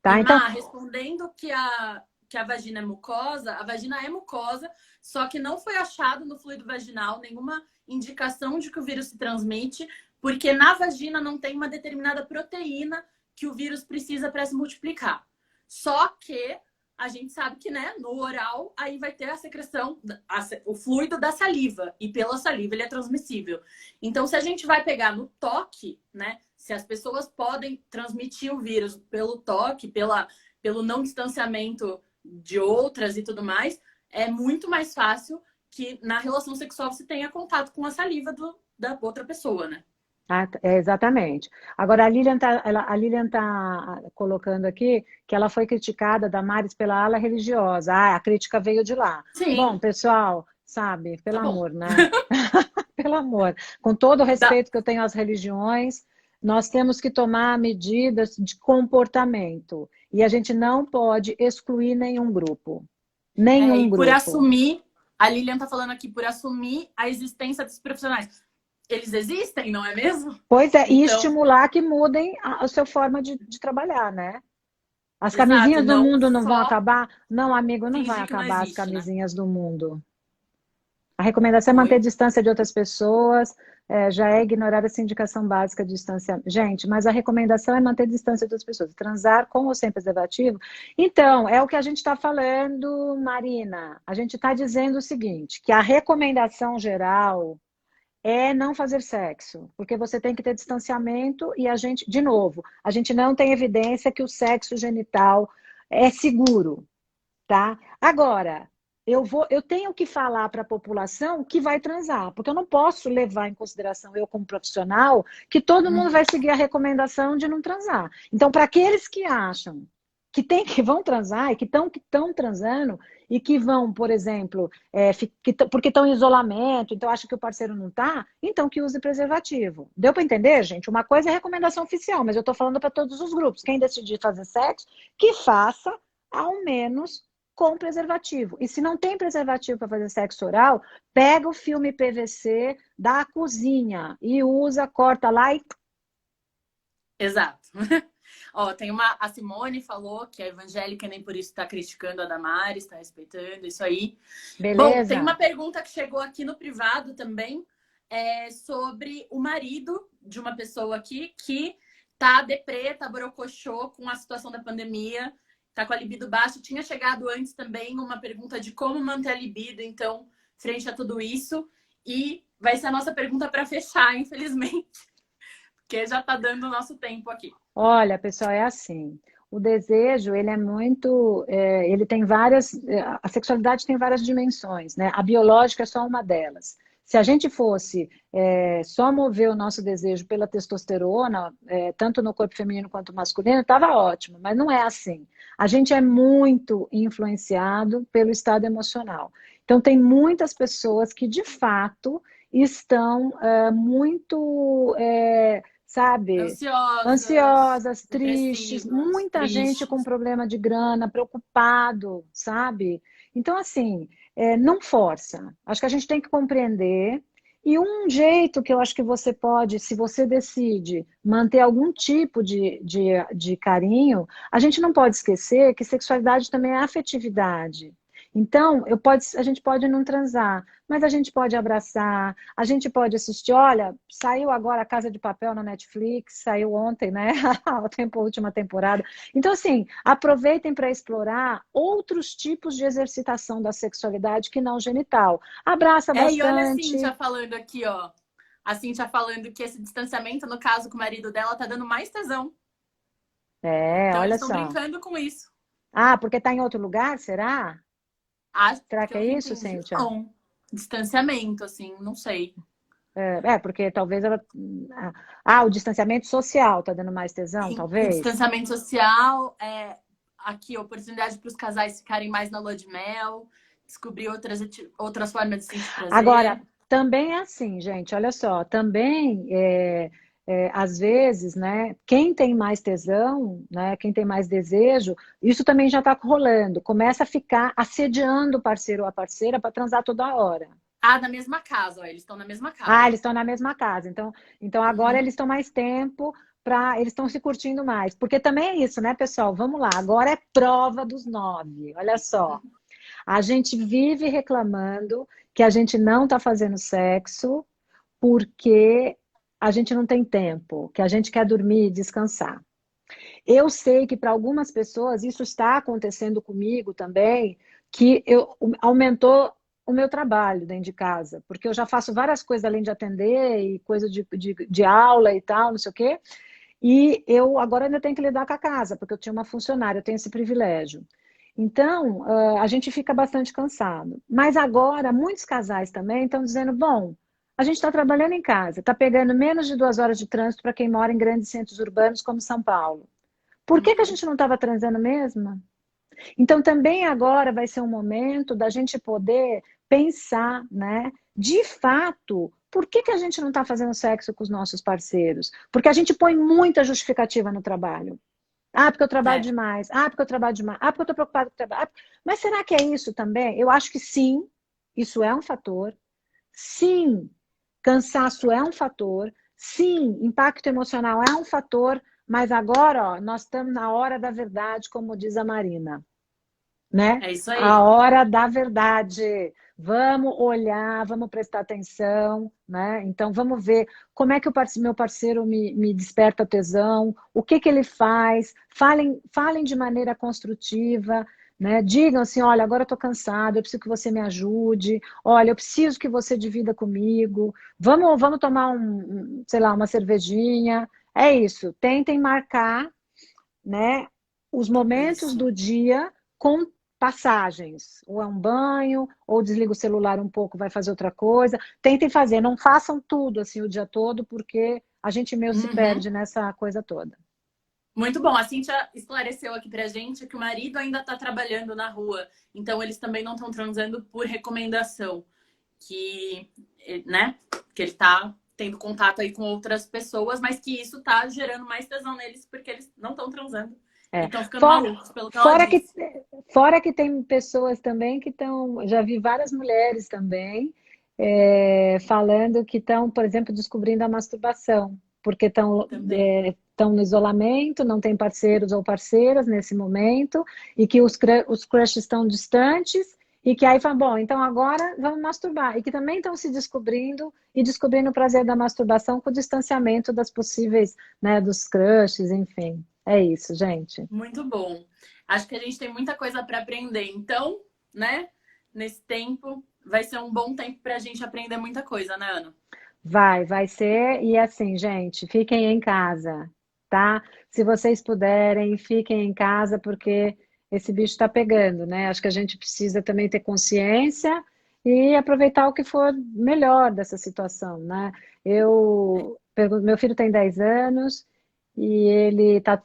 Tá? Então, Má, respondendo que a vagina é mucosa, a vagina é mucosa, só que não foi achado no fluido vaginal nenhuma indicação de que o vírus se transmite, porque na vagina não tem uma determinada proteína que o vírus precisa para se multiplicar. Só que a gente sabe que, né, no oral, aí vai ter a secreção, o fluido da saliva, e pela saliva ele é transmissível. Então, se a gente vai pegar no toque, né, se as pessoas podem transmitir o vírus pelo toque, pelo não distanciamento de outras e tudo mais, é muito mais fácil que na relação sexual você tenha contato com a saliva da outra pessoa, né? exatamente. Agora, a Lilian tá colocando aqui que ela foi criticada, Damares, pela ala religiosa. A crítica veio de lá. Bom, Sim, pessoal, sabe, pelo tá bom. amor, né? Pelo amor, com todo o Dá. respeito que eu tenho às religiões, nós temos que tomar medidas de comportamento. E a gente não pode excluir nenhum grupo. Nenhum E por grupo. assumir, a Lilian tá falando aqui, por assumir a existência desses profissionais. Eles existem, não é mesmo? Pois é, e Então, estimular que mudem a sua forma de trabalhar, né? As exato, camisinhas do não mundo não vão só acabar? Não, amigo, não vai fingir que não acabar as existe, né? camisinhas do mundo. A recomendação é manter Oi? distância de outras pessoas, já é ignorar essa indicação básica de distância. Gente, mas a recomendação é manter distância de outras pessoas. Transar com ou sem preservativo? Então, é o que a gente está falando, Marina. A gente está dizendo o seguinte, que a recomendação geral é não fazer sexo, porque você tem que ter distanciamento e a gente, de novo, a gente não tem evidência que o sexo genital é seguro, tá? Agora, eu tenho que falar para a população que vai transar, porque eu não posso levar em consideração, eu como profissional, que todo mundo vai seguir a recomendação de não transar. Então, para aqueles que acham que vão transar e que estão transando e que vão, por exemplo, porque estão em isolamento, então acha que o parceiro não está, então que use preservativo. Deu para entender, gente? Uma coisa é recomendação oficial, mas eu estou falando para todos os grupos. Quem decidir fazer sexo, que faça ao menos com preservativo. E se não tem preservativo para fazer sexo oral, pega o filme PVC da cozinha e usa, corta lá e Exato. Ó, a Simone falou que é evangélica e nem por isso está criticando a Damares, está respeitando isso aí. Bom, tem uma beleza? pergunta que chegou aqui no privado também, sobre o marido de uma pessoa aqui que tá deprê, tá borocochô com a situação da pandemia, tá com a libido baixa. Tinha chegado antes também uma pergunta de como manter a libido, então, frente a tudo isso. E vai ser a nossa pergunta para fechar, infelizmente, porque já tá dando o nosso tempo aqui. Olha, pessoal, é assim. O desejo, ele é muito, ele tem várias, a sexualidade tem várias dimensões, né? A biológica é só uma delas. Se a gente fosse só mover o nosso desejo pela testosterona, tanto no corpo feminino quanto masculino, estava ótimo, mas não é assim. A gente é muito influenciado pelo estado emocional. Então, tem muitas pessoas que, de fato, estão muito, sabe, Ansiosas, ansiosas, tristes, depressivas, muita gente com tristes. problema de grana, preocupado, sabe? Então, assim, não força. Acho que a gente tem que compreender. E um jeito que eu acho que você pode, se você decide manter algum tipo de carinho, a gente não pode esquecer que sexualidade também é afetividade. Então, a gente pode não transar, mas a gente pode abraçar, a gente pode assistir. Olha, saiu agora a Casa de Papel na Netflix, saiu ontem, né? A última temporada. Então, assim, aproveitem para explorar outros tipos de exercitação da sexualidade que não genital. Abraça E olha a bastante. Cíntia falando aqui, ó. A Cíntia falando que esse distanciamento, no caso com o marido dela, tá dando mais tesão. Então eles Olha estão só. brincando com isso. Ah, porque está em outro lugar, será? Acho, Será que é pelo que isso, entendi, Cíntia? não. Distanciamento, assim, não sei. Porque talvez ela. O distanciamento social está dando mais tesão, O talvez. distanciamento social é aqui, oportunidade para os casais ficarem mais na lua de mel, descobrir outras formas de sentir Agora, prazer. também é assim, gente, olha só, também às vezes, né, quem tem mais tesão, né, quem tem mais desejo, isso também já está rolando, começa a ficar assediando o parceiro ou a parceira para transar toda hora. Ah, na mesma casa, ó, eles estão na mesma Ah, casa. eles estão na mesma casa, então agora Uhum. eles estão mais tempo para, eles estão se curtindo mais, porque também é isso, né, pessoal? Vamos lá, agora é prova dos 9, olha só. A gente vive reclamando que a gente não está fazendo sexo porque a gente não tem tempo, que a gente quer dormir e descansar. Eu sei que para algumas pessoas isso está acontecendo comigo também, que aumentou o meu trabalho dentro de casa, porque eu já faço várias coisas além de atender e coisa de aula e tal, não sei o quê. E eu agora ainda tenho que lidar com a casa, porque eu tinha uma funcionária, eu tenho esse privilégio. Então, a gente fica bastante cansado. Mas agora, muitos casais também estão dizendo: bom, a gente está trabalhando em casa, está pegando menos de 2 horas de trânsito para quem mora em grandes centros urbanos como São Paulo. Por que a Uhum. gente não estava transando mesmo? Então, também agora vai ser um momento da gente poder pensar, né? De fato, por que a gente não está fazendo sexo com os nossos parceiros? Porque a gente põe muita justificativa no trabalho. Ah, porque eu trabalho É, demais. Ah, porque eu trabalho demais. Ah, porque eu estou preocupado com o trabalho. Mas será que é isso também? Eu acho que sim, isso é um fator. Sim, cansaço é um fator. Sim, impacto emocional é um fator. Mas agora, ó, nós estamos na hora da verdade, como diz a Marina, né? é isso A aí. hora da verdade. Vamos olhar, vamos prestar atenção, né? Então vamos ver como é que meu parceiro me desperta tesão, o que que ele faz, falem de maneira construtiva, né? Digam assim, olha, agora eu estou cansado, eu preciso que você me ajude, olha, eu preciso que você divida comigo, vamos tomar sei lá, uma cervejinha. É isso, tentem marcar, né, os momentos Isso. do dia com passagens. Ou é um banho, ou desliga o celular um pouco, vai fazer outra coisa. Tentem fazer, não façam tudo assim o dia todo, porque a gente meio se Uhum. perde nessa coisa toda. Muito bom. A Cíntia esclareceu aqui pra gente que o marido ainda tá trabalhando na rua. Então eles também não estão transando por recomendação. Que, né? Que ele tá tendo contato aí com outras pessoas, mas que isso tá gerando mais tesão neles porque eles não estão transando e É. estão ficando Fora, malucos, pelo que ela fora que, disse. fora que tem pessoas também que estão, já vi várias mulheres também falando que estão, por exemplo, descobrindo a masturbação, porque Também. estão no isolamento, não tem parceiros ou parceiras nesse momento, e que os crushes estão distantes, e que aí falam, bom, então agora vamos masturbar. E que também estão se descobrindo e descobrindo o prazer da masturbação com o distanciamento das possíveis, né, dos crushes, enfim. É isso, gente. Muito bom. Acho que a gente tem muita coisa para aprender. Então, né? Nesse tempo, vai ser um bom tempo para a gente aprender muita coisa, né, Ana? Vai ser. E assim, gente, fiquem em casa, tá? Se vocês puderem, fiquem em casa, porque esse bicho está pegando, né? Acho que a gente precisa também ter consciência e aproveitar o que for melhor dessa situação, né? Meu filho tem 10 anos e ele está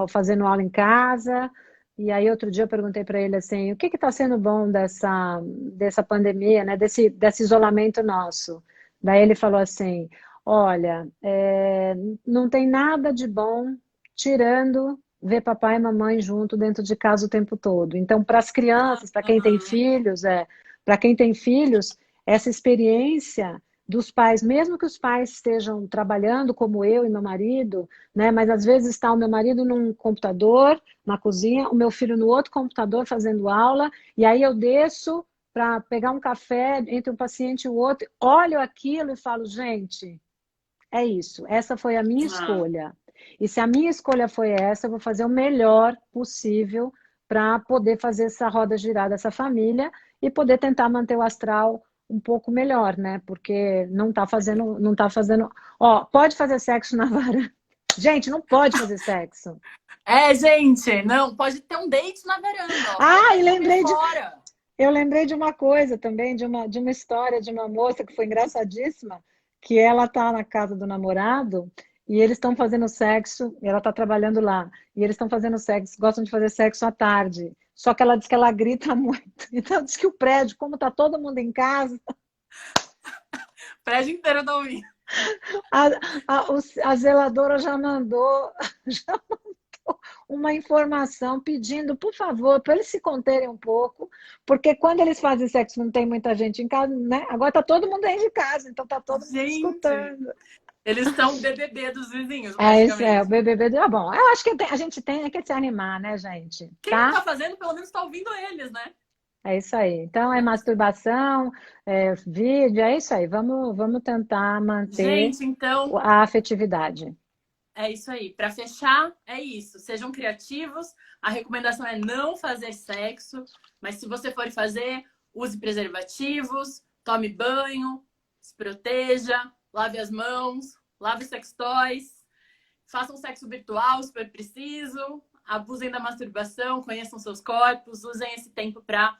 fazendo aula em casa. E aí outro dia eu perguntei para ele assim, o que está sendo bom dessa pandemia, né? Desse isolamento nosso? Daí ele falou assim, olha, não tem nada de bom tirando ver papai e mamãe junto dentro de casa o tempo todo. Então, para as crianças, para quem tem Aham. filhos, para quem tem filhos, essa experiência dos pais, mesmo que os pais estejam trabalhando, como eu e meu marido, né? Mas às vezes está o meu marido num computador na cozinha, o meu filho no outro computador fazendo aula, e aí eu desço para pegar um café entre um paciente e o outro, olho aquilo e falo, gente, é isso, essa foi a minha Ah, escolha. E se a minha escolha foi essa, eu vou fazer o melhor possível para poder fazer essa roda girar dessa família e poder tentar manter o astral um pouco melhor, né? Porque não tá fazendo. Ó, pode fazer sexo na varanda. Gente, não pode fazer sexo. gente, não, pode ter um date na varanda, ó. Pode Ah, até comer fora. eu lembrei de uma coisa também, de uma história de uma moça que foi engraçadíssima, que ela tá na casa do namorado e eles estão fazendo sexo, e ela tá trabalhando lá, e eles estão fazendo sexo, gostam de fazer sexo à tarde. Só que ela diz que ela grita muito. Então diz que o prédio, como tá todo mundo em casa, O prédio inteiro não ouvindo. a, a zeladora já mandou, já uma informação pedindo, por favor, para eles se conterem um pouco, porque quando eles fazem sexo não tem muita gente em casa, né? Agora tá todo mundo dentro de casa, então tá todo mundo Gente, escutando. eles são BBB dos vizinhos, Esse é o praticamente. BBB. Bom, eu acho que a gente tem que se animar, né, gente? Quem não Tá? tá fazendo, pelo menos tá ouvindo eles, né? É isso aí. Então, é masturbação, vídeo, é isso aí. Vamos tentar manter Gente, então, a afetividade. é isso aí. Para fechar, é isso. Sejam criativos. A recomendação é não fazer sexo, mas se você for fazer, use preservativos, tome banho, se proteja, lave as mãos, lave os sextoys, façam sexo virtual se for preciso, abusem da masturbação, conheçam seus corpos, usem esse tempo para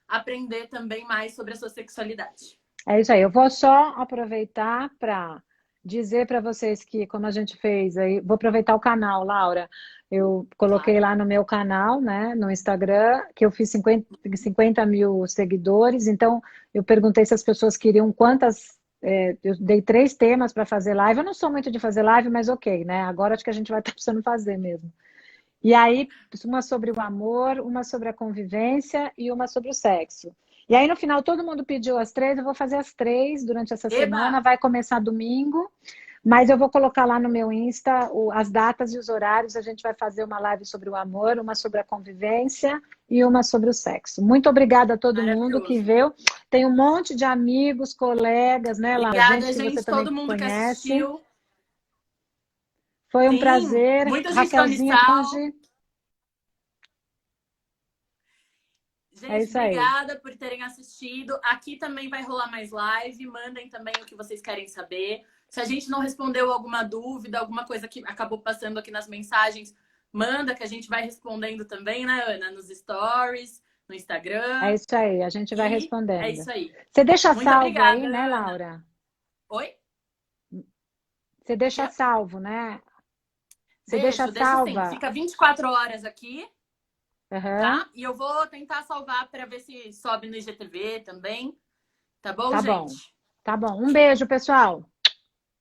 aprender também mais sobre a sua sexualidade. É isso aí. Eu vou só aproveitar para dizer para vocês que, como a gente fez aí, vou aproveitar o canal, Laura. Eu coloquei Claro. lá no meu canal, né, no Instagram, que eu fiz 50 mil seguidores. Então, eu perguntei se as pessoas queriam quantas. Eu dei 3 temas para fazer live. Eu não sou muito de fazer live, mas ok, né? Agora acho que a gente vai estar precisando fazer mesmo. E aí, uma sobre o amor, uma sobre a convivência e uma sobre o sexo. E aí, no final, todo mundo pediu as 3, eu vou fazer as 3 durante essa semana, Eba! vai começar domingo, mas eu vou colocar lá no meu Insta as datas e os horários, a gente vai fazer uma live sobre o amor, uma sobre a convivência e uma sobre o sexo. Muito obrigada a todo mundo que Maravilhoso. veio. Tem um monte de amigos, colegas, né, Laura? Gente Obrigada, que você gente, também todo mundo que conhece. assistiu. Foi um Sim, prazer. muita gente da Raquelzinha Unisal. Congi, é Gente, isso aí. obrigada por terem assistido. Aqui também vai rolar mais live. Mandem também o que vocês querem saber. Se a gente não respondeu alguma dúvida, alguma coisa que acabou passando aqui nas mensagens, manda que a gente vai respondendo também, né, Ana? Nos stories, no É Instagram. isso aí, a gente vai E é respondendo. isso aí. Você deixa Muito salvo aí, obrigada, né, Ana. Laura? Oi? Você deixa Quê? salvo, né? Você deixa Deixo sim. salva. Fica 24 horas aqui, Aham. tá? E eu vou tentar salvar para ver se sobe no IGTV também. Tá bom, Tá bom. gente? Tá bom. Um beijo, pessoal. Bom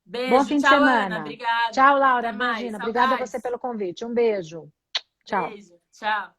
Beijo. fim de Tchau, Ana. semana. Obrigada. Tchau, Laura. Até mais. Imagina. Obrigada a você Saudades. pelo convite. Um beijo. Tchau. Beijo. Tchau.